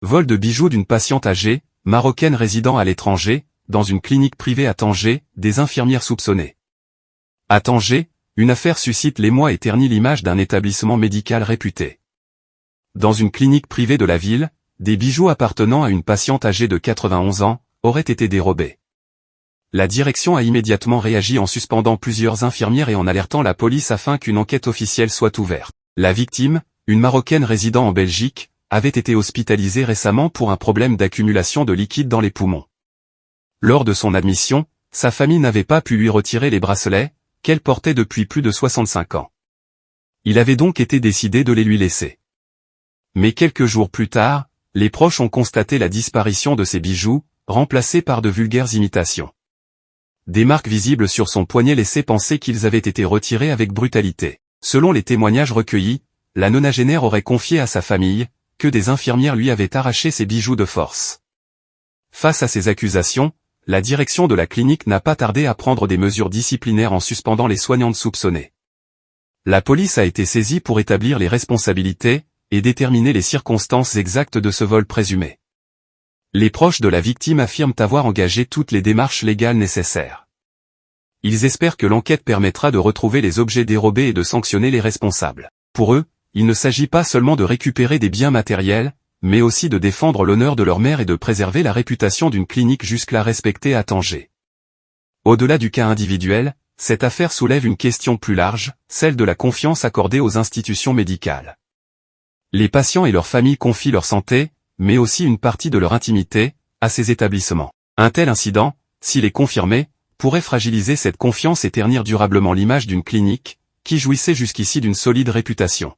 Vol de bijoux d'une patiente âgée, marocaine résidant à l'étranger, dans une clinique privée à Tanger, des infirmières soupçonnées. À Tanger, une affaire suscite l'émoi et ternit l'image d'un établissement médical réputé. Dans une clinique privée de la ville, des bijoux appartenant à une patiente âgée de 91 ans, auraient été dérobés. La direction a immédiatement réagi en suspendant plusieurs infirmières et en alertant la police afin qu'une enquête officielle soit ouverte. La victime, une Marocaine résidant en Belgique, avait été hospitalisée récemment pour un problème d'accumulation de liquide dans les poumons. Lors de son admission, sa famille n'avait pas pu lui retirer les bracelets, qu'elle portait depuis plus de 65 ans. Il avait donc été décidé de les lui laisser. Mais quelques jours plus tard, les proches ont constaté la disparition de ses bijoux, remplacés par de vulgaires imitations. Des marques visibles sur son poignet laissaient penser qu'ils avaient été retirés avec brutalité. Selon les témoignages recueillis, la nonagénaire aurait confié à sa famille que des infirmières lui avaient arraché ses bijoux de force. Face à ces accusations, la direction de la clinique n'a pas tardé à prendre des mesures disciplinaires en suspendant les soignantes soupçonnées. La police a été saisie pour établir les responsabilités et déterminer les circonstances exactes de ce vol présumé. Les proches de la victime affirment avoir engagé toutes les démarches légales nécessaires. Ils espèrent que l'enquête permettra de retrouver les objets dérobés et de sanctionner les responsables. Pour eux, il ne s'agit pas seulement de récupérer des biens matériels, mais aussi de défendre l'honneur de leur mère et de préserver la réputation d'une clinique jusque-là respectée à Tanger. Au-delà du cas individuel, cette affaire soulève une question plus large, celle de la confiance accordée aux institutions médicales. Les patients et leurs familles confient leur santé, mais aussi une partie de leur intimité, à ces établissements. Un tel incident, s'il est confirmé, pourrait fragiliser cette confiance et ternir durablement l'image d'une clinique, qui jouissait jusqu'ici d'une solide réputation.